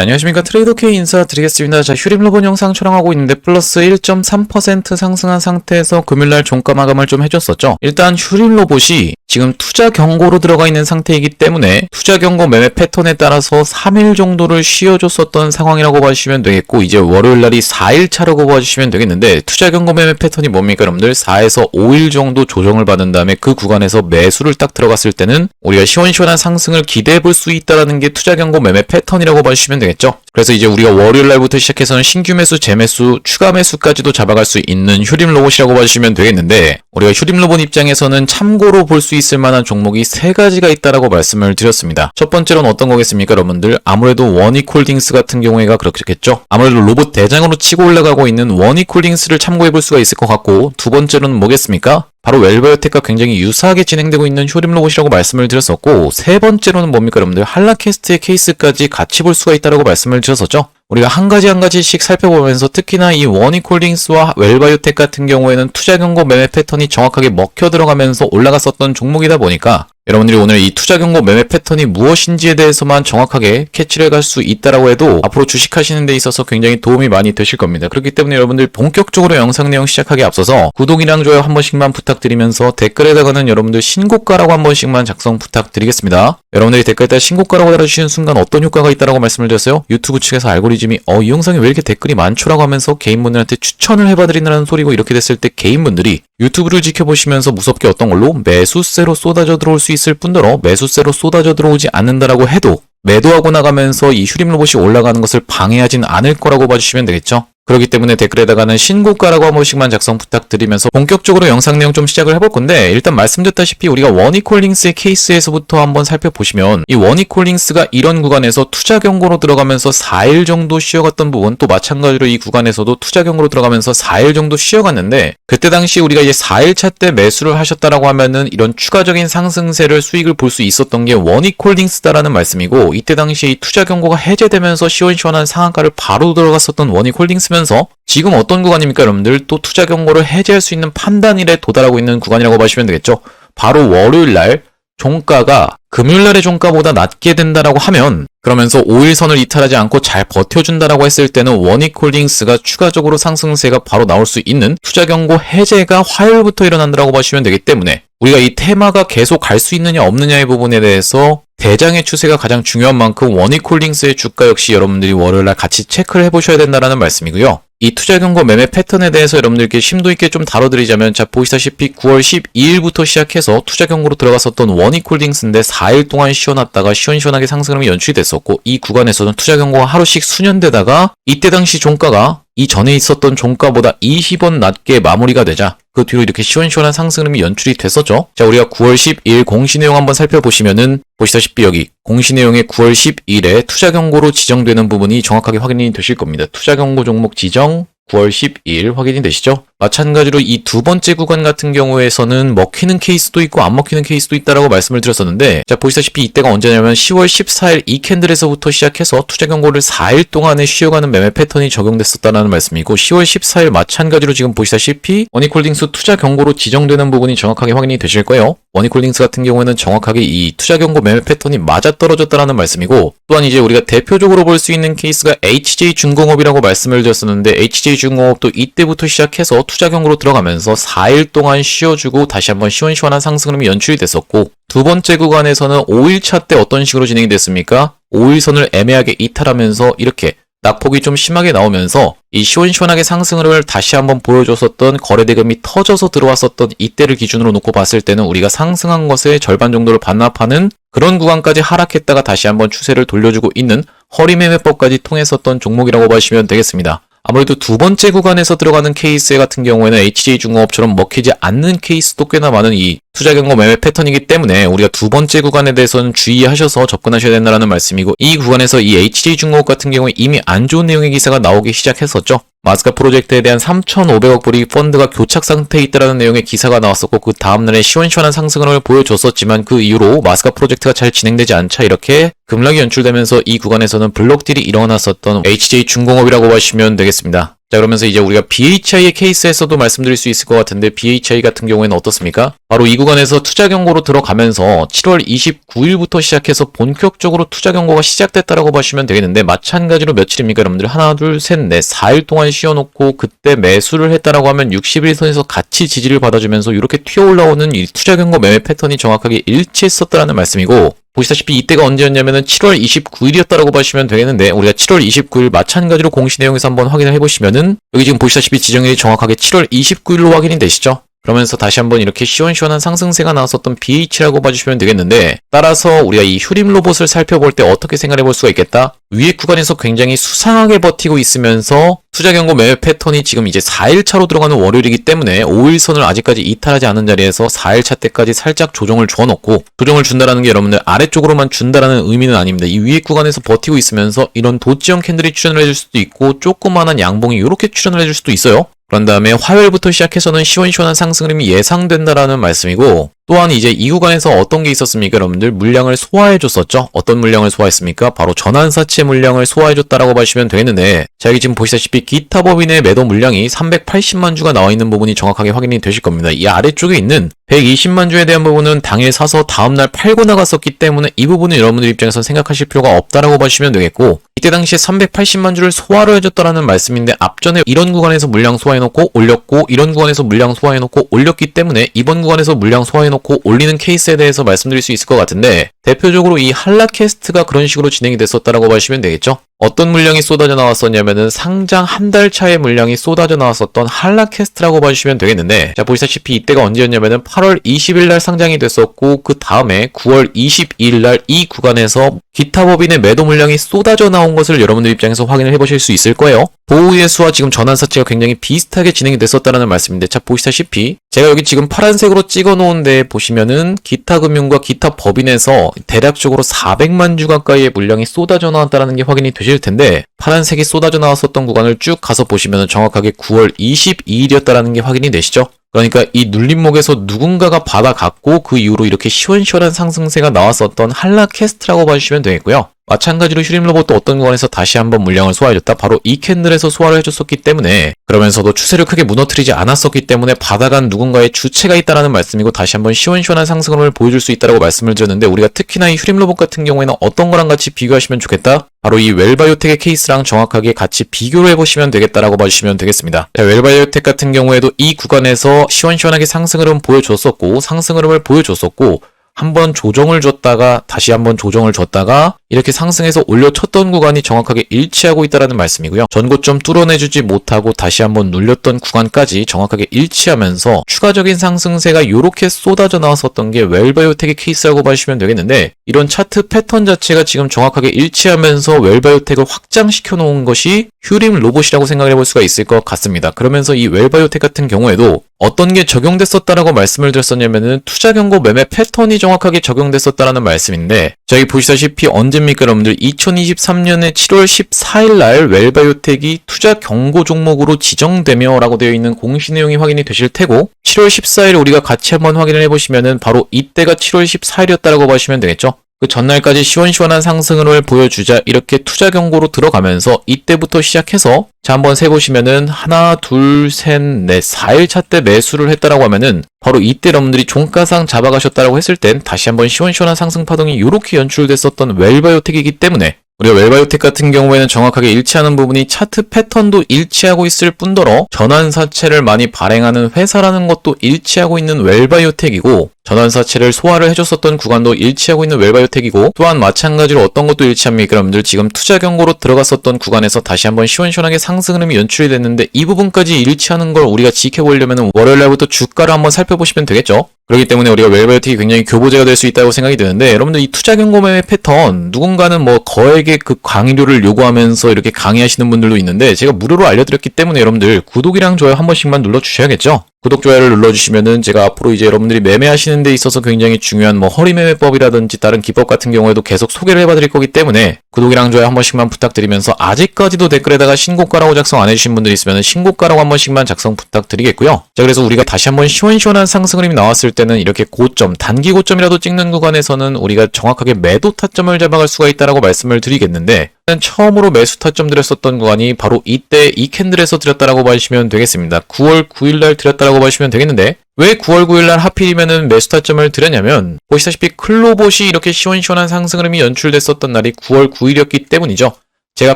안녕하십니까. 트레이더K 인사드리겠습니다. 자, 휴림로봇 영상 촬영하고 있는데 플러스 1.3% 상승한 상태에서 금요일날 종가 마감을 좀 해줬었죠. 일단 휴림로봇이 지금 투자 경고로 들어가 있는 상태이기 때문에 투자 경고 매매 패턴에 따라서 3일 정도를 쉬어줬었던 상황이라고 봐주시면 되겠고, 이제 월요일날이 4일차라고 봐주시면 되겠는데, 투자 경고 매매 패턴이 뭡니까 여러분들? 4에서 5일 정도 조정을 받은 다음에 그 구간에서 매수를 딱 들어갔을 때는 우리가 시원시원한 상승을 기대해 볼 수 있다는 게 투자 경고 매매 패턴이라고 봐주시면 되겠죠. 그래서 이제 우리가 월요일날부터 시작해서는 신규 매수, 재매수, 추가 매수까지도 잡아갈 수 있는 휴림로봇이라고 봐주시면 되겠는데, 우리가 휴림로봇 입장에서는 참고로 볼 수 있을 만한 종목이 3가지가 있다라고 말씀을 드렸습니다. 첫 번째로는 어떤 거겠습니까 여러분들? 아무래도 원익홀딩스 같은 경우에가 그렇겠죠. 아무래도 로봇 대장으로 치고 올라가고 있는 원익홀딩스를 참고해 볼 수가 있을 것 같고, 두 번째로는 뭐겠습니까? 바로 웰바이오텍과 굉장히 유사하게 진행되고 있는 휴림로봇이라고 말씀을 드렸었고, 세 번째로는 뭡니까 여러분들? 한라캐스트의 케이스까지 같이 볼 수가 있다고 말씀을 드렸었죠. 우리가 한 가지씩 살펴보면서 특히나 이 원익홀딩스와 웰바이오텍 같은 경우에는 투자 경고 매매 패턴이 정확하게 먹혀 들어가면서 올라갔었던 종목이다 보니까 여러분들이 오늘 이 투자 경고 매매 패턴이 무엇인지에 대해서만 정확하게 캐치를 할 수 있다라고 해도 앞으로 주식하시는 데 있어서 굉장히 도움이 많이 되실 겁니다. 그렇기 때문에 여러분들 본격적으로 영상 내용 시작하기 앞서서 구독이랑 좋아요 한 번씩만 부탁드리면서 댓글에다가는 여러분들 신고가라고 한 번씩만 작성 부탁드리겠습니다. 여러분들이 댓글에다 신고가라고 달아주시는 순간 어떤 효과가 있다라고 말씀을 드렸어요? 유튜브 측에서 알고리즘이 이 영상에 왜 이렇게 댓글이 많죠라고 하면서 개인분들한테 추천을 해봐드린다는 소리고, 이렇게 됐을 때 개인분들이 유튜브를 지켜보시면서 무섭게 어떤 걸로 매수세로 쏟아져 들어올 수 있을 뿐더러 매수세로 쏟아져 들어오지 않는다라고 해도 매도하고 나가면서 이 휴림로봇이 올라가는 것을 방해하진 않을 거라고 봐주시면 되겠죠. 그렇기 때문에 댓글에다가는 신고가라고 한 번씩만 작성 부탁드리면서 본격적으로 영상 내용 좀 시작을 해볼 건데, 일단 말씀드렸다시피 우리가 원익홀딩스의 케이스에서부터 한번 살펴보시면 이 원익홀딩스가 이런 구간에서 투자 경고로 들어가면서 4일 정도 쉬어갔던 부분, 또 마찬가지로 이 구간에서도 투자 경고로 들어가면서 4일 정도 쉬어갔는데, 그때 당시 우리가 이제 4일차 때 매수를 하셨다라고 하면은 이런 추가적인 상승세를 수익을 볼 수 있었던 게 원익홀딩스다라는 말씀이고, 이때 당시에 이 투자 경고가 해제되면서 시원시원한 상한가를 바로 들어갔었던 원익홀딩스면서 지금 어떤 구간입니까 여러분들? 또 투자 경고를 해제할 수 있는 판단일에 도달하고 있는 구간이라고 보시면 되겠죠. 바로 월요일날 종가가 금요일날의 종가보다 낮게 된다라고 하면, 그러면서 5일선을 이탈하지 않고 잘 버텨준다라고 했을 때는 원익홀딩스가 추가적으로 상승세가 바로 나올 수 있는 투자 경고 해제가 화요일부터 일어난다라고 보시면 되기 때문에 우리가 이 테마가 계속 갈 수 있느냐 없느냐의 부분에 대해서 대장의 추세가 가장 중요한 만큼 원익홀딩스의 주가 역시 여러분들이 월요일날 같이 체크를 해보셔야 된다는 말씀이고요. 이 투자 경고 매매 패턴에 대해서 여러분들께 심도 있게 좀 다뤄드리자면, 자 보시다시피 9월 12일부터 시작해서 투자 경고로 들어갔었던 원익홀딩스인데 4일 동안 쉬어놨다가 시원시원하게 상승이 연출이 됐었고, 이 구간에서는 투자 경고가 하루씩 수년되다가 이때 당시 종가가 이전에 있었던 종가보다 20원 낮게 마무리가 되자 그 뒤로 이렇게 시원시원한 상승이 연출이 됐었죠. 자, 우리가 9월 12일 공시 내용 한번 살펴보시면은 보시다시피 여기 공시 내용의 9월 12일에 투자 경고로 지정되는 부분이 정확하게 확인이 되실 겁니다. 투자 경고 종목 지정 9월 12일 확인이 되시죠? 마찬가지로 이 두 번째 구간 같은 경우에서는 먹히는 케이스도 있고 안 먹히는 케이스도 있다라고 말씀을 드렸었는데, 자 보시다시피 이때가 언제냐면 10월 14일 이 캔들에서부터 시작해서 투자 경고를 4일 동안에 쉬어가는 매매 패턴이 적용됐었다는 말씀이고, 10월 14일 마찬가지로 지금 보시다시피 원익홀딩스 투자 경고로 지정되는 부분이 정확하게 확인이 되실 거예요. 원익홀딩스 같은 경우에는 정확하게 이 투자 경고 매매 패턴이 맞아떨어졌다는 말씀이고, 또한 이제 우리가 대표적으로 볼 수 있는 케이스가 HJ중공업이라고 말씀을 드렸었는데, HJ중공업도 이때부터 시작해서 투자 경고로 들어가면서 4일 동안 쉬어주고 다시 한번 시원시원한 상승음이 연출이 됐었고, 두 번째 구간에서는 5일차 때 어떤 식으로 진행이 됐습니까? 5일선을 애매하게 이탈하면서 이렇게 낙폭이 좀 심하게 나오면서 이 시원시원하게 상승을 다시 한번 보여줬었던 거래대금이 터져서 들어왔었던 이때를 기준으로 놓고 봤을 때는 우리가 상승한 것의 절반 정도를 반납하는 그런 구간까지 하락했다가 다시 한번 추세를 돌려주고 있는 허리매매법까지 통했었던 종목이라고 보시면 되겠습니다. 아무래도 두 번째 구간에서 들어가는 케이스 같은 경우에는 HJ중공업처럼 먹히지 않는 케이스도 꽤나 많은 이 투자 경고 매매 패턴이기 때문에 우리가 두 번째 구간에 대해서는 주의하셔서 접근하셔야 된다는 말씀이고, 이 구간에서 이 HJ중공업 같은 경우에 이미 안 좋은 내용의 기사가 나오기 시작했었죠. 마스카 프로젝트에 대한 3,500억 불이 펀드가 교착 상태에 있다는 내용의 기사가 나왔었고, 그 다음날에 시원시원한 상승을 보여줬었지만 그 이후로 마스카 프로젝트가 잘 진행되지 않자 이렇게 급락이 연출되면서 이 구간에서는 블록딜이 일어났었던 HJ중공업이라고 보시면 되겠습니다. 자, 그러면서 이제 우리가 BHI의 케이스에서도 말씀드릴 수 있을 것 같은데 BHI 같은 경우에는 어떻습니까? 바로 이 구간에서 투자 경고로 들어가면서 7월 29일부터 시작해서 본격적으로 투자 경고가 시작됐다라고 보시면 되겠는데 마찬가지로 며칠입니까 여러분들? 하나, 둘, 셋, 넷, 4일 동안 쉬어놓고 그때 매수를 했다라고 하면 61선에서 같이 지지를 받아주면서 이렇게 튀어 올라오는 이 투자 경고 매매 패턴이 정확하게 일치했었다라는 말씀이고 보시다시피 이때가 언제였냐면은 7월 29일이었다라고 보시면 되겠는데 우리가 7월 29일 마찬가지로 공시 내용에서 한번 확인을 해보시면은 여기 지금 보시다시피 지정일이 정확하게 7월 29일로 확인이 되시죠? 그러면서 다시 한번 이렇게 시원시원한 상승세가 나왔었던 BH라고 봐주시면 되겠는데 따라서 우리가 이 휴림 로봇을 살펴볼 때 어떻게 생각해 볼 수가 있겠다? 위에 구간에서 굉장히 수상하게 버티고 있으면서 투자 경고 매매 패턴이 지금 이제 4일차로 들어가는 월요일이기 때문에 5일선을 아직까지 이탈하지 않은 자리에서 4일차 때까지 살짝 조정을 주어놓고 조정을 준다라는 게 여러분들 아래쪽으로만 준다라는 의미는 아닙니다. 이 위에 구간에서 버티고 있으면서 이런 도지형 캔들이 출현을 해줄 수도 있고 조그마한 양봉이 이렇게 출현을 해줄 수도 있어요. 그런 다음에 화요일부터 시작해서는 시원시원한 상승 흐름이 예상된다라는 말씀이고 또한 이제 이 구간에서 어떤 게 있었습니까? 여러분들 물량을 소화해줬었죠? 어떤 물량을 소화했습니까? 바로 전환사채 물량을 소화해줬다라고 보시면 되는데 자 여기 지금 보시다시피 기타 법인의 매도 물량이 380만 주가 나와 있는 부분이 정확하게 확인이 되실 겁니다. 이 아래쪽에 있는 120만 주에 대한 부분은 당일 사서 다음날 팔고 나갔었기 때문에 이 부분은 여러분들 입장에서 생각하실 필요가 없다라고 보시면 되겠고 이때 당시에 380만 주를 소화를 해줬다라는 말씀인데 앞전에 이런 구간에서 물량 소화해놓고 올렸고 이런 구간에서 물량 소화해놓고 올렸기 때문에 이번 구간에서 물량 소화해놓고 올리는 케이스에 대해서 말씀드릴 수 있을 것 같은데 대표적으로 이 한라캐스트가 그런 식으로 진행이 됐었다라고 보시면 되겠죠. 어떤 물량이 쏟아져 나왔었냐면은 상장 한 달 차의 물량이 쏟아져 나왔었던 한라캐스트라고 봐주시면 되겠는데 자 보시다시피 이때가 언제였냐면은 8월 20일 날 상장이 됐었고 그 다음에 9월 22일 날 이 구간에서 기타 법인의 매도 물량이 쏟아져 나온 것을 여러분들 입장에서 확인을 해보실 수 있을 거예요. 보호의 수와 지금 전환사채가 굉장히 비슷하게 진행이 됐었다는 말씀인데 자 보시다시피 제가 여기 지금 파란색으로 찍어 놓은 데 보시면은 기타 금융과 기타 법인에서 대략적으로 400만 주 가까이의 물량이 쏟아져 나왔다는 게 확인이 되실 텐데 파란색이 쏟아져 나왔었던 구간을 쭉 가서 보시면은 정확하게 9월 22일이었다는 게 확인이 되시죠? 그러니까 이 눌림목에서 누군가가 받아갔고 그 이후로 이렇게 시원시원한 상승세가 나왔었던 한라캐스트라고 봐주시면 되겠고요. 마찬가지로 휴림로봇도 어떤 구간에서 다시 한번 물량을 소화해줬다. 바로 이 캔들에서 소화를 해줬었기 때문에 그러면서도 추세를 크게 무너뜨리지 않았었기 때문에 받아간 누군가의 주체가 있다라는 말씀이고 다시 한번 시원시원한 상승을 보여줄 수 있다라고 말씀을 드렸는데 우리가 특히나 이 휴림로봇 같은 경우에는 어떤 거랑 같이 비교하시면 좋겠다? 바로 이 웰바이오텍의 케이스랑 정확하게 같이 비교를 해보시면 되겠다라고 봐주시면 되겠습니다. 자, 웰바이오텍 같은 경우에도 이 구간에서 시원시원하게 상승 흐름 보여줬었고 상승 흐름을 보여줬었고 한번 조정을 줬다가 다시 한번 조정을 줬다가 이렇게 상승해서 올려쳤던 구간이 정확하게 일치하고 있다는 말씀이고요. 전고점 뚫어내주지 못하고 다시 한번 눌렸던 구간까지 정확하게 일치하면서 추가적인 상승세가 이렇게 쏟아져 나왔었던 게 웰바이오텍의 케이스라고 봐주시면 되겠는데 이런 차트 패턴 자체가 지금 정확하게 일치하면서 웰바이오텍을 확장시켜 놓은 것이 휴림 로봇이라고 생각을 해볼 수가 있을 것 같습니다. 그러면서 이 웰바이오텍 같은 경우에도 어떤 게 적용됐었다라고 말씀을 드렸었냐면은 투자 경고 매매 패턴이 정확하게 적용됐었다라는 말씀인데 저기 보시다시피 언제입니까 여러분들 2023년의 7월 14일 날 웰바이오텍이 투자 경고 종목으로 지정되며 라고 되어 있는 공시 내용이 확인이 되실 테고 7월 14일 우리가 같이 한번 확인을 해보시면은 바로 이때가 7월 14일이었다라고 보시면 되겠죠. 그 전날까지 시원시원한 상승을 보여주자 이렇게 투자 경고로 들어가면서 이때부터 시작해서 자 한번 세보시면은 하나 둘 셋 넷 4일차 때 매수를 했다라고 하면은 바로 이때 여러분들이 종가상 잡아가셨다라고 했을 땐 다시 한번 시원시원한 상승 파동이 이렇게 연출됐었던 웰바이오텍이기 때문에 우리가 웰바이오텍 같은 경우에는 정확하게 일치하는 부분이 차트 패턴도 일치하고 있을 뿐더러 전환사채를 많이 발행하는 회사라는 것도 일치하고 있는 웰바이오텍이고 전환사채를 소화를 해줬었던 구간도 일치하고 있는 웰바이오텍이고 또한 마찬가지로 어떤 것도 일치합니까? 여러분들 지금 투자 경고로 들어갔었던 구간에서 다시 한번 시원시원하게 상승 흐름이 연출이 됐는데 이 부분까지 일치하는 걸 우리가 지켜보려면 월요일날부터 주가를 한번 살펴보시면 되겠죠? 그렇기 때문에 우리가 웰바이오텍이 굉장히 교보제가 될 수 있다고 생각이 드는데 여러분들 이 투자 경고 매매 패턴 누군가는 뭐 거액의 그 강의료를 요구하면서 이렇게 강의하시는 분들도 있는데 제가 무료로 알려드렸기 때문에 여러분들 구독이랑 좋아요 한 번씩만 눌러주셔야겠죠? 구독, 좋아요를 눌러주시면은 제가 앞으로 이제 여러분들이 매매하시는 데 있어서 굉장히 중요한 뭐 허리매매법이라든지 다른 기법 같은 경우에도 계속 소개를 해봐드릴 거기 때문에 구독이랑 좋아요 한 번씩만 부탁드리면서 아직까지도 댓글에다가 신고가라고 작성 안 해주신 분들이 있으면 신고가라고 한 번씩만 작성 부탁드리겠고요. 자 그래서 우리가 다시 한번 시원시원한 상승 흐름이 나왔을 때 때는 이렇게 고점, 단기 고점이라도 찍는 구간에서는 우리가 정확하게 매도 타점을 잡아갈 수가 있다라고 말씀을 드리겠는데, 처음으로 매수 타점 드렸었던 구간이 바로 이때 이 캔들에서 드렸다라고 봐주시면 되겠습니다. 9월 9일날 드렸다라고 봐주시면 되겠는데, 왜 9월 9일날 하필이면은 매수 타점을 드렸냐면, 보시다시피 클로봇이 이렇게 시원시원한 상승 흐름이 연출됐었던 날이 9월 9일이었기 때문이죠. 제가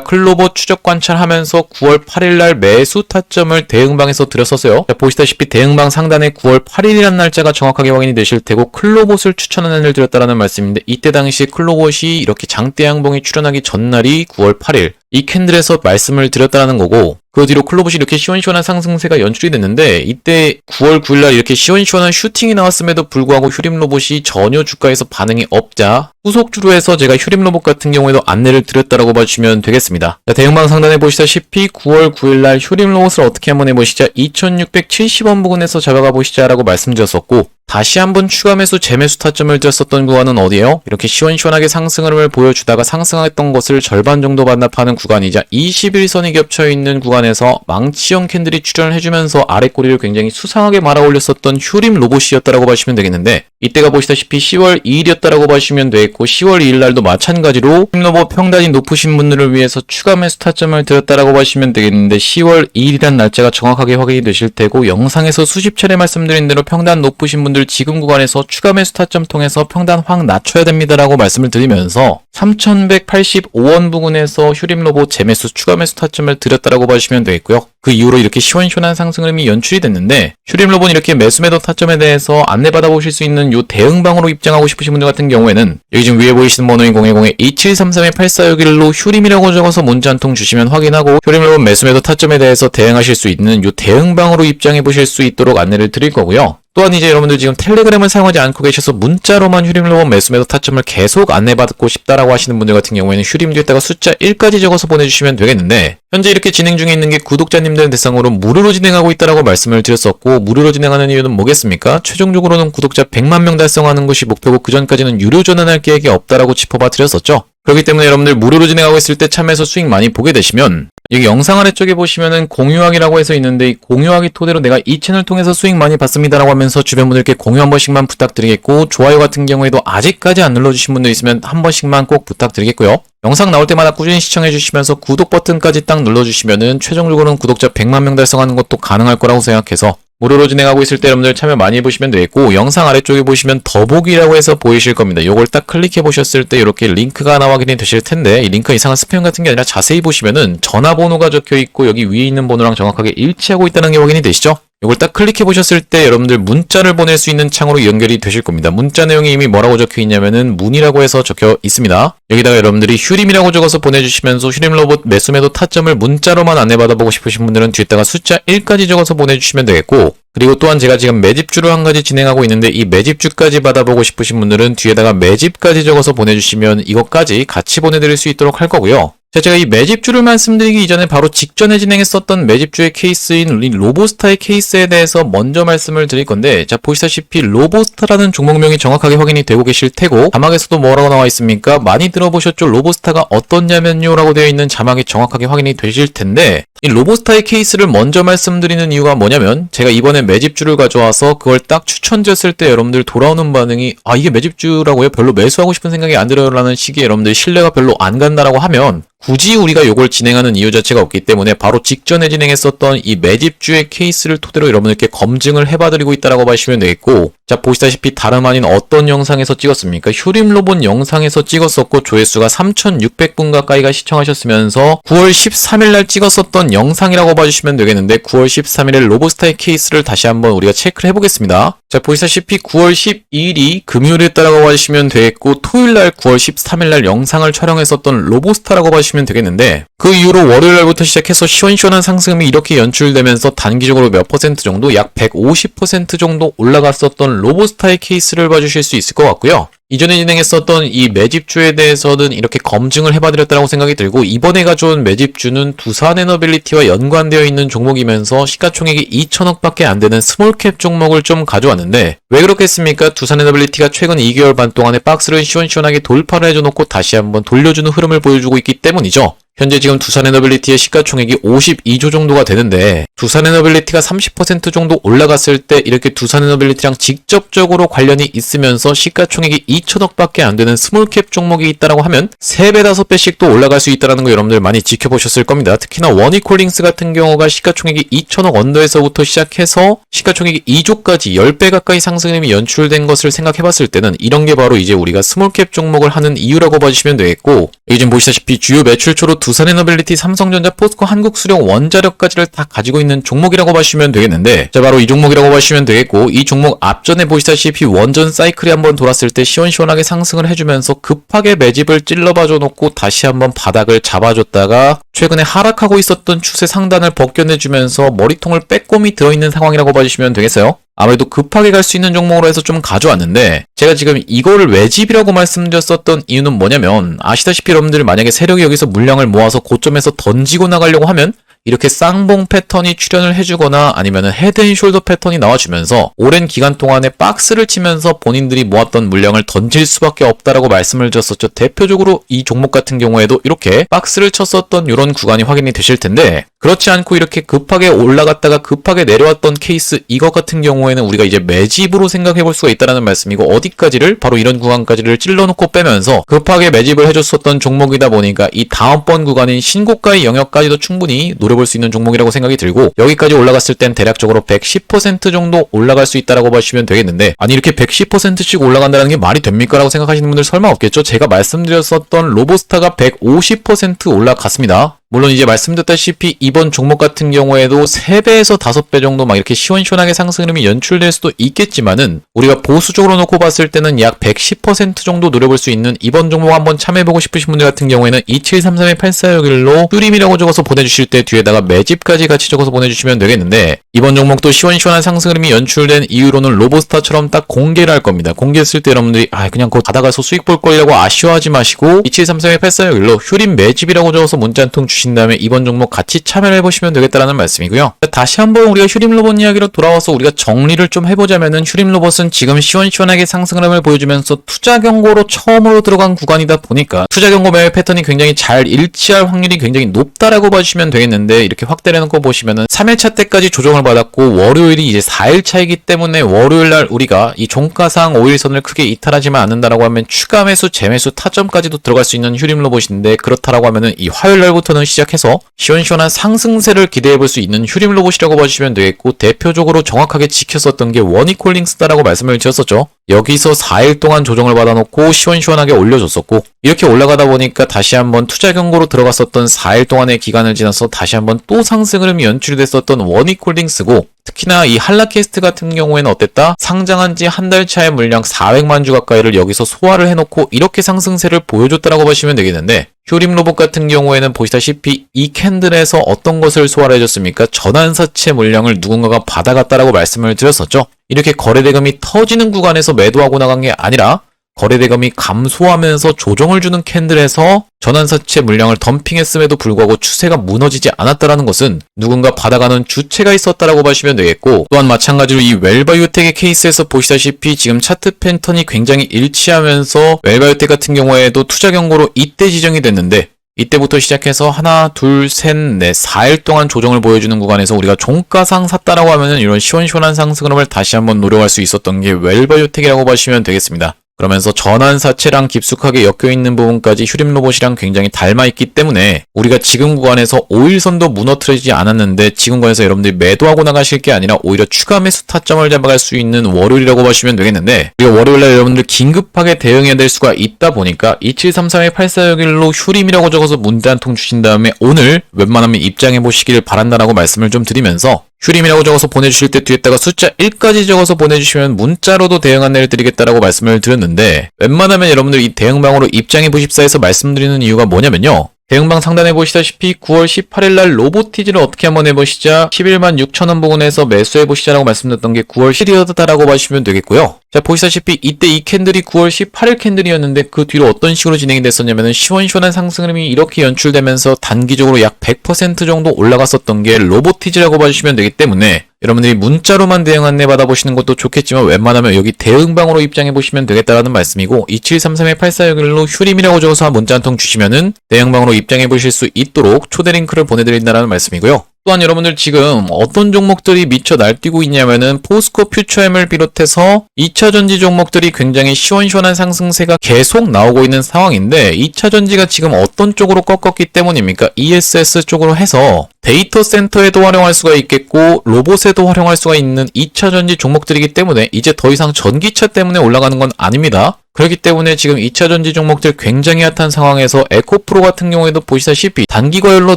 클로봇 추적 관찰하면서 9월 8일날 매수 타점을 대응방에서 드렸었어요. 자, 보시다시피 대응방 상단에 9월 8일이라는 날짜가 정확하게 확인이 되실 테고, 클로봇을 추천하는 날을 드렸다라는 말씀인데, 이때 당시 클로봇이 이렇게 장대 양봉이 출현하기 전날이 9월 8일 이 캔들에서 말씀을 드렸다라는 거고, 그 뒤로 클로봇이 이렇게 시원시원한 상승세가 연출이 됐는데, 이때 9월 9일날 이렇게 시원시원한 슈팅이 나왔음에도 불구하고 휴림로봇이 전혀 주가에서 반응이 없자 후속주로 해서 제가 휴림로봇 같은 경우에도 안내를 드렸다라고 봐주시면 되겠습니다. 자, 대응방 상단에 보시다시피 9월 9일날 휴림로봇을 어떻게 한번 해보시자 2670원 부근에서 잡아가 보시자라고 말씀드렸었고, 다시 한번 추가 매수 재매수 타점을 드렸었던 구간은 어디예요? 이렇게 시원시원하게 상승 흐름을 보여주다가 상승했던 것을 절반 정도 반납하는 구간이자 21선이 겹쳐있는 구간에서 망치형 캔들이 출현을 해주면서 아래 꼬리를 굉장히 수상하게 말아 올렸었던 휴림 로봇이었다라고 봐주시면 되겠는데, 이때가 보시다시피 10월 2일이었다라고 봐주시면 되겠고, 10월 2일 날도 마찬가지로 휴림 로봇 평단이 높으신 분들을 위해서 추가 매수 타점을 드렸다라고 봐주시면 되겠는데, 10월 2일이란 날짜가 정확하게 확인이 되실 테고, 영상에서 수십 차례 말씀드린 대로 평단 높으신 분들 지금 구간에서 추가 매수 타점 통해서 평단 확 낮춰야 됩니다라고 말씀을 드리면서 3185원 부근에서 휴림로봇 재매수 추가 매수 타점을 드렸다라고 봐주시면 되겠고요. 그 이후로 이렇게 시원시원한 상승 흐름이 연출이 됐는데, 휴림로봇 이렇게 매수 매도 타점에 대해서 안내받아 보실 수 있는 요 대응방으로 입장하고 싶으신 분들 같은 경우에는 여기 지금 위에 보이시는 번호인 010-2733-8461로 휴림이라고 적어서 문자 한 통 주시면 확인하고, 휴림로봇 매수 매도 타점에 대해서 대응하실 수 있는 요 대응방으로 입장해 보실 수 있도록 안내를 드릴 거고요. 또한 이제 여러분들 지금 텔레그램을 사용하지 않고 계셔서 문자로만 휴림로봇 매수 매도 타점을 계속 안내받고 싶다라고 하시는 분들 같은 경우에는 휴림 뒤에다가 숫자 1까지 적어서 보내주시면 되겠는데, 현재 이렇게 진행 중에 있는 게 구독자님들 대상으로 무료로 진행하고 있다라고 말씀을 드렸었고, 무료로 진행하는 이유는 뭐겠습니까? 최종적으로는 구독자 100만 명 달성하는 것이 목표고, 그 전까지는 유료 전환할 계획이 없다라고 짚어봐 드렸었죠. 그렇기 때문에 여러분들 무료로 진행하고 있을 때 참여해서 수익 많이 보게 되시면, 여기 영상 아래쪽에 보시면은 공유하기라고 해서 있는데, 이 공유하기 토대로 내가 이 채널 통해서 수익 많이 받습니다라고 하면서 주변 분들께 공유 한 번씩만 부탁드리겠고, 좋아요 같은 경우에도 아직까지 안 눌러주신 분들 있으면 한 번씩만 꼭 부탁드리겠고요. 영상 나올 때마다 꾸준히 시청해주시면서 구독 버튼까지 딱 눌러주시면은 최종적으로는 구독자 100만 명 달성하는 것도 가능할 거라고 생각해서 무료로 진행하고 있을 때 여러분들 참여 많이 해보시면 되겠고, 영상 아래쪽에 보시면 더보기라고 해서 보이실 겁니다. 요걸 딱 클릭해 보셨을 때 이렇게 링크가 나와 확인이 되실 텐데, 이 링크가 이상한 스팸 같은 게 아니라 자세히 보시면은 전화번호가 적혀 있고 여기 위에 있는 번호랑 정확하게 일치하고 있다는 게 확인이 되시죠? 이걸 딱 클릭해 보셨을 때 여러분들 문자를 보낼 수 있는 창으로 연결이 되실 겁니다. 문자 내용이 이미 뭐라고 적혀 있냐면은 문이라고 해서 적혀 있습니다. 여기다가 여러분들이 휴림이라고 적어서 보내주시면서 휴림로봇 매수 매도 타점을 문자로만 안내받아보고 싶으신 분들은 뒤에다가 숫자 1까지 적어서 보내주시면 되겠고, 그리고 또한 제가 지금 매집주를 한 가지 진행하고 있는데, 이 매집주까지 받아보고 싶으신 분들은 뒤에다가 매집까지 적어서 보내주시면 이것까지 같이 보내드릴 수 있도록 할 거고요. 자, 제가 이 매집주를 말씀드리기 이전에 바로 직전에 진행했었던 매집주의 케이스인 로보스타의 케이스에 대해서 먼저 말씀을 드릴 건데, 자, 보시다시피 로보스타라는 종목명이 정확하게 확인이 되고 계실 테고, 자막에서도 뭐라고 나와 있습니까? 많이 들어보셨죠? 로보스타가 어떠냐면요 라고 되어 있는 자막이 정확하게 확인이 되실 텐데, 이 로보스타의 케이스를 먼저 말씀드리는 이유가 뭐냐면, 제가 이번에 매집주를 가져와서 그걸 딱 추천드렸을 때 여러분들 돌아오는 반응이, 아, 이게 매집주라고요? 별로 매수하고 싶은 생각이 안 들어요 라는 식의 여러분들 신뢰가 별로 안 간다라고 하면, 굳이 우리가 이걸 진행하는 이유 자체가 없기 때문에 바로 직전에 진행했었던 이 매집주의 케이스를 토대로 여러분들께 검증을 해봐드리고 있다라고 보시면 되겠고, 자, 보시다시피 다름 아닌 어떤 영상에서 찍었습니까? 휴림로봇 영상에서 찍었었고, 조회수가 3,600분 가까이가 시청하셨으면서 9월 13일날 찍었었던 영상이라고 봐주시면 되겠는데, 9월 13일에 로보스타의 케이스를 다시 한번 우리가 체크를 해보겠습니다. 자, 보시다시피 9월 12일이 금요일이었다라고 봐주시면 되겠고, 토요일날 9월 13일날 영상을 촬영했었던 로보스타라고 봐주시면 되겠는데, 그 이후로 월요일날부터 시작해서 시원시원한 상승이 이렇게 연출되면서 단기적으로 몇 퍼센트 정도, 약 150% 정도 올라갔었던 로보스타의 케이스를 봐주실 수 있을 것 같고요. 이전에 진행했었던 이 매집주에 대해서는 이렇게 검증을 해봐드렸다고 생각이 들고, 이번에 가져온 매집주는 두산에너빌리티와 연관되어 있는 종목이면서 시가총액이 2천억밖에 안 되는 스몰캡 종목을 좀 가져왔는데, 왜 그렇겠습니까? 두산에너빌리티가 최근 2개월 반 동안에 박스를 시원시원하게 돌파를 해줘놓고 다시 한번 돌려주는 흐름을 보여주고 있기 때문이죠. 현재 지금 두산에너빌리티의 시가총액이 52조 정도가 되는데 두산에너빌리티가 30% 정도 올라갔을 때 이렇게 두산에너빌리티랑 직접적으로 관련이 있으면서 시가총액이 2천억밖에 안 되는 스몰캡 종목이 있다라고 하면 3배, 5배씩 또 올라갈 수 있다는 거 여러분들 많이 지켜보셨을 겁니다. 특히나 원익홀딩스 같은 경우가 시가총액이 2천억 언더에서부터 시작해서 시가총액이 2조까지 10배 가까이 상승률이 연출된 것을 생각해봤을 때는 이런 게 바로 이제 우리가 스몰캡 종목을 하는 이유라고 봐주시면 되겠고, 여기 지금 보시다시피 주요 매출초로 두산에너빌리티, 삼성전자, 포스코, 한국수력, 원자력까지를 다 가지고 있는 종목이라고 봐주시면 되겠는데, 자 바로 이 종목이라고 봐주시면 되겠고, 이 종목 앞전에 보시다시피 원전 사이클이 한번 돌았을 때 시원시원하게 상승을 해주면서 급하게 매집을 찔러봐줘 놓고 다시 한번 바닥을 잡아줬다가 최근에 하락하고 있었던 추세 상단을 벗겨내주면서 머리통을 빼꼼히 들어있는 상황이라고 봐주시면 되겠어요. 아무래도 급하게 갈 수 있는 종목으로 해서 좀 가져왔는데, 제가 지금 이거를 외집이라고 말씀드렸었던 이유는 뭐냐면, 아시다시피 여러분들 만약에 세력이 여기서 물량을 모아서 고점에서 던지고 나가려고 하면 이렇게 쌍봉 패턴이 출현을 해주거나 아니면은 헤드앤숄더 패턴이 나와주면서 오랜 기간 동안에 박스를 치면서 본인들이 모았던 물량을 던질 수밖에 없다라고 말씀을 드렸었죠. 대표적으로 이 종목 같은 경우에도 이렇게 박스를 쳤었던 이런 구간이 확인이 되실 텐데, 그렇지 않고 이렇게 급하게 올라갔다가 급하게 내려왔던 케이스, 이것 같은 경우에는 우리가 이제 매집으로 생각해 볼 수가 있다는 말씀이고, 어디까지를? 바로 이런 구간까지를 찔러놓고 빼면서 급하게 매집을 해줬었던 종목이다 보니까 이 다음번 구간인 신고가의 영역까지도 충분히 노려볼 수 있는 종목이라고 생각이 들고, 여기까지 올라갔을 땐 대략적으로 110% 정도 올라갈 수 있다라고 보시면 되겠는데, 아니 이렇게 110%씩 올라간다는 게 말이 됩니까? 라고 생각하시는 분들 설마 없겠죠? 제가 말씀드렸었던 로보스타가 150% 올라갔습니다. 물론 이제 말씀드렸다시피 이번 종목 같은 경우에도 3배에서 5배 정도 막 이렇게 시원시원하게 상승률이 연출될 수도 있겠지만은, 우리가 보수적으로 놓고 봤을 때는 약 110% 정도 노려볼 수 있는 이번 종목 한번 참여해보고 싶으신 분들 같은 경우에는 2733-8461로 휴림이라고 적어서 보내주실 때 뒤에다가 매집까지 같이 적어서 보내주시면 되겠는데, 이번 종목도 시원시원한 상승률이 연출된 이유로는 로보스타처럼 딱 공개를 할 겁니다. 공개했을 때 여러분들이 그냥 그거 받아가서 수익 볼 거라고 아쉬워하지 마시고 2733-8461로 휴림 매집이라고 적어서 문자 한 통 주신 다음에 이번 종목 같이 참여를 해보시면 되겠다라는 말씀이고요. 다시 한번 우리가 휴림 로봇 이야기로 돌아와서 우리가 정리를 좀 해보자면은, 휴림 로봇은 지금 시원시원하게 상승을 보여주면서 투자 경고로 처음으로 들어간 구간이다 보니까 투자 경고 매매 패턴이 굉장히 잘 일치할 확률이 굉장히 높다라고 봐주시면 되겠는데, 이렇게 확대를 해놓고 보시면은 3회차 때까지 조정을 받았고 월요일이 이제 4일 차이기 때문에 월요일날 우리가 이 종가상 5일선을 크게 이탈하지만 않는다라고 하면 추가 매수, 재매수, 타점까지도 들어갈 수 있는 휴림 로봇인데, 그렇다라고 하면은 이 화요일날부터는 시작해서 시원시원한 상승세를 기대해볼 수 있는 휴림 로봇이라고 봐주시면 되겠고, 대표적으로 정확하게 지켰었던 게 원익홀딩스다라고 말씀을 드렸었죠. 여기서 4일 동안 조정을 받아놓고 시원시원하게 올려줬었고, 이렇게 올라가다 보니까 다시 한번 투자 경고로 들어갔었던 4일 동안의 기간을 지나서 다시 한번 또 상승 흐름이 연출이 됐었던 원익홀딩스고, 특히나 이 한라캐스트 같은 경우에는 어땠다? 상장한 지 한 달 차의 물량 400만 주 가까이를 여기서 소화를 해놓고 이렇게 상승세를 보여줬다라고 보시면 되겠는데, 휴림 로봇 같은 경우에는 보시다시피 이 캔들에서 어떤 것을 소화를 해줬습니까? 전환사채 물량을 누군가가 받아갔다라고 말씀을 드렸었죠. 이렇게 거래대금이 터지는 구간에서 매도하고 나간 게 아니라 거래대금이 감소하면서 조정을 주는 캔들에서 전환사채 물량을 덤핑했음에도 불구하고 추세가 무너지지 않았다라는 것은 누군가 받아가는 주체가 있었다라고 보시면 되겠고, 또한 마찬가지로 이 웰바이오텍의 케이스에서 보시다시피 지금 차트 패턴이 굉장히 일치하면서 웰바이오텍 같은 경우에도 투자 경고로 이때 지정이 됐는데, 이때부터 시작해서 하나, 둘, 셋, 넷, 4일 동안 조정을 보여주는 구간에서 우리가 종가상 샀다라고 하면은 이런 시원시원한 상승을 다시 한번 노려갈 수 있었던 게 웰바이오텍이라고 보시면 되겠습니다. 그러면서 전환사채랑 깊숙하게 엮여있는 부분까지 휴림 로봇이랑 굉장히 닮아있기 때문에 우리가 지금 구간에서 5일선도 무너뜨리지 않았는데, 지금 구간에서 여러분들이 매도하고 나가실 게 아니라 오히려 추가 매수 타점을 잡아갈 수 있는 월요일이라고 보시면 되겠는데, 우리가 월요일날 여러분들 긴급하게 대응해야 될 수가 있다 보니까 2733-8461로 휴림이라고 적어서 문자 한 통 주신 다음에 오늘 웬만하면 입장해 보시기를 바란다라고 말씀을 좀 드리면서, 휴림이라고 적어서 보내주실 때 뒤에다가 숫자 1까지 적어서 보내주시면 문자로도 대응 안내를 드리겠다라고 말씀을 드렸는데, 웬만하면 여러분들 이 대응방으로 입장해 보십사에서 말씀드리는 이유가 뭐냐면요, 대응방 상단에 보시다시피 9월 18일날 로보티즈를 어떻게 한번 해보시자 11만 6천원 부근에서 매수해보시자라고 말씀드렸던 게 9월 10일이었다라고 보시면 되겠고요. 자, 보시다시피 이때 이 캔들이 9월 18일 캔들이었는데 그 뒤로 어떤 식으로 진행이 됐었냐면은 시원시원한 상승 흐름이 이렇게 연출되면서 단기적으로 약 100% 정도 올라갔었던 게 로보티즈라고 봐주시면 되기 때문에, 여러분들이 문자로만 대응 안내 받아보시는 것도 좋겠지만 웬만하면 여기 대응방으로 입장해보시면 되겠다라는 말씀이고 2733-8461로 휴림이라고 적어서 문자 한 통 주시면은 대응방으로 입장해보실 수 있도록 초대 링크를 보내드린다는 말씀이고요. 또한 여러분들 지금 어떤 종목들이 미쳐 날뛰고 있냐면은 포스코 퓨처엠을 비롯해서 2차전지 종목들이 굉장히 시원시원한 상승세가 계속 나오고 있는 상황인데 2차전지가 지금 어떤 쪽으로 꺾었기 때문입니까? ESS 쪽으로 해서 데이터 센터에도 활용할 수가 있겠고 로봇에도 활용할 수가 있는 2차전지 종목들이기 때문에 이제 더 이상 전기차 때문에 올라가는 건 아닙니다. 그렇기 때문에 지금 2차전지 종목들 굉장히 핫한 상황에서 에코프로 같은 경우에도 보시다시피 단기 과열로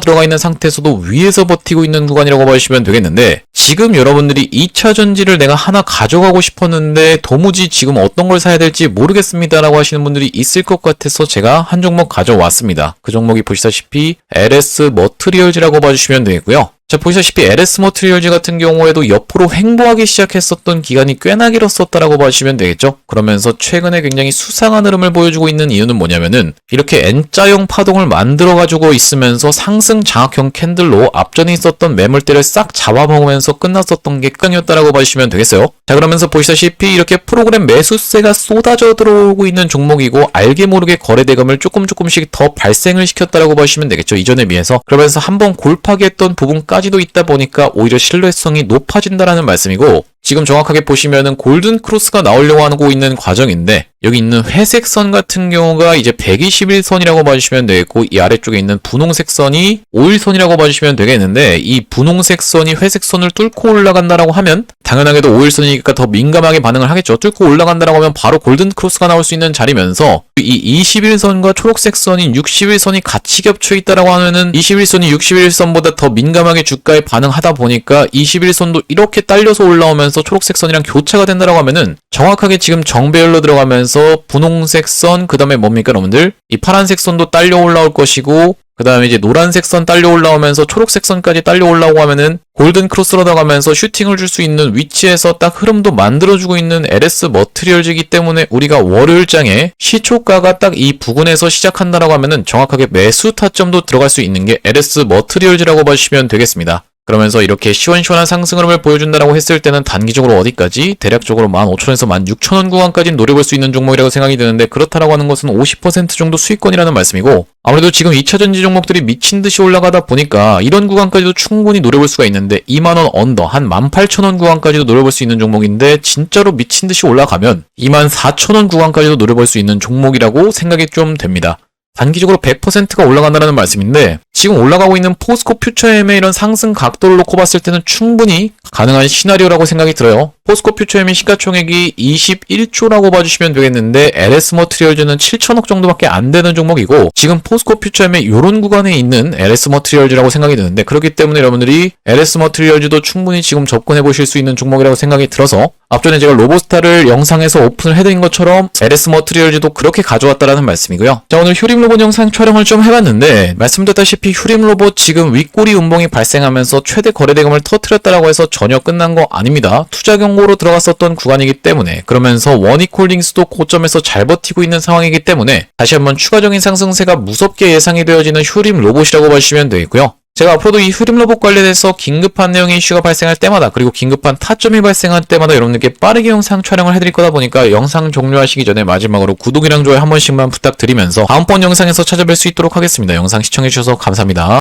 들어가 있는 상태에서도 위에서 버티고 있는 구간이라고 보시면 되겠는데 지금 여러분들이 2차전지를 내가 하나 가져가고 싶었는데 도무지 지금 어떤 걸 사야 될지 모르겠습니다 라고 하시는 분들이 있을 것 같아서 제가 한 종목 가져왔습니다. 그 종목이 보시다시피 LS 머트리얼즈라고 봐주시면 되겠고요. 자, 보시다시피 LS 머트리얼즈 같은 경우에도 옆으로 횡보하기 시작했었던 기간이 꽤나 길었었다라고 봐주시면 되겠죠. 그러면서 최근에 굉장히 수상한 흐름을 보여주고 있는 이유는 뭐냐면은 이렇게 N자형 파동을 만들어가지고 있으면서 상승 장악형 캔들로 앞전에 있었던 매물대를 싹 잡아먹으면서 끝났었던 게 끝이었다라고 봐주시면 되겠어요. 자, 그러면서 보시다시피 이렇게 프로그램 매수세가 쏟아져 들어오고 있는 종목이고 알게 모르게 거래대금을 조금씩 더 발생을 시켰다라고 봐주시면 되겠죠. 이전에 비해서. 그러면서 한번 골파기했던 부분까지도 있다 보니까 오히려 신뢰성이 높아진다라는 말씀이고 지금 정확하게 보시면은 골든 크로스가 나오려고 하고 있는 과정인데 여기 있는 회색 선 같은 경우가 이제 121선이라고 봐주시면 되겠고 이 아래쪽에 있는 분홍색 선이 5일선이라고 봐주시면 되겠는데 이 분홍색 선이 회색 선을 뚫고 올라간다라고 하면 당연하게도 5일선이니까 더 민감하게 반응을 하겠죠. 뚫고 올라간다라고 하면 바로 골든 크로스가 나올 수 있는 자리면서 이 21선과 초록색 선인 61선이 같이 겹쳐 있다라고 하면은 21선이 61선보다 더 민감하게 주가에 반응하다 보니까 21선도 이렇게 딸려서 올라오면서 초록색 선이랑 교차가 된다라고 하면은 정확하게 지금 정배열로 들어가면서 분홍색 선 그다음에 뭡니까 여러분들? 이 파란색 선도 딸려 올라올 것이고 그 다음에 이제 노란색 선 딸려 올라오면서 초록색 선까지 딸려 올라오고 하면은 골든 크로스로 나가면서 슈팅을 줄 수 있는 위치에서 딱 흐름도 만들어주고 있는 LS 머트리얼즈이기 때문에 우리가 월요일장에 시초가가 딱 이 부근에서 시작한다라고 하면은 정확하게 매수 타점도 들어갈 수 있는 게 LS 머트리얼즈라고 봐주시면 되겠습니다. 그러면서 이렇게 시원시원한 상승 흐름을 보여준다라고 했을 때는 단기적으로 어디까지? 대략적으로 15,000원에서 16,000원 구간까지 노려볼 수 있는 종목이라고 생각이 드는데 그렇다라고 하는 것은 50% 정도 수익권이라는 말씀이고 아무래도 지금 2차전지 종목들이 미친듯이 올라가다 보니까 이런 구간까지도 충분히 노려볼 수가 있는데 2만원 언더 한 18,000원 구간까지도 노려볼 수 있는 종목인데 진짜로 미친듯이 올라가면 24,000원 구간까지도 노려볼 수 있는 종목이라고 생각이 좀 됩니다. 단기적으로 100%가 올라간다는 말씀인데 지금 올라가고 있는 포스코 퓨처엠의 이런 상승 각도를 놓고 봤을 때는 충분히 가능한 시나리오라고 생각이 들어요. 포스코 퓨처엠의 시가총액이 21조라고 봐주시면 되겠는데 LS 머트리얼즈는 7천억 정도밖에 안 되는 종목이고 지금 포스코 퓨처엠의 이런 구간에 있는 LS 머트리얼즈라고 생각이 드는데 그렇기 때문에 여러분들이 LS 머트리얼즈도 충분히 지금 접근해 보실 수 있는 종목이라고 생각이 들어서 앞전에 제가 로보스타를 영상에서 오픈을 해드린 것처럼 LS 머트리얼즈도 그렇게 가져왔다라는 말씀이고요. 자, 오늘 휴림 로봇 영상 촬영을 좀 해봤는데 말씀드렸다시피 휴림 로봇 지금 윗꼬리 운봉이 발생하면서 최대 거래대금을 터뜨렸다라고 해서 전혀 끝난 거 아닙니다. 투자 경고로 들어갔었던 구간이기 때문에 그러면서 원익홀딩스도 고점에서 잘 버티고 있는 상황이기 때문에 다시 한번 추가적인 상승세가 무섭게 예상이 되어지는 휴림 로봇이라고 보시면 되겠고요. 제가 앞으로도 이 휴림 로봇 관련해서 긴급한 내용의 이슈가 발생할 때마다 그리고 긴급한 타점이 발생할 때마다 여러분들께 빠르게 영상 촬영을 해드릴 거다 보니까 영상 종료하시기 전에 마지막으로 구독이랑 좋아요 한 번씩만 부탁드리면서 다음번 영상에서 찾아뵐 수 있도록 하겠습니다. 영상 시청해주셔서 감사합니다.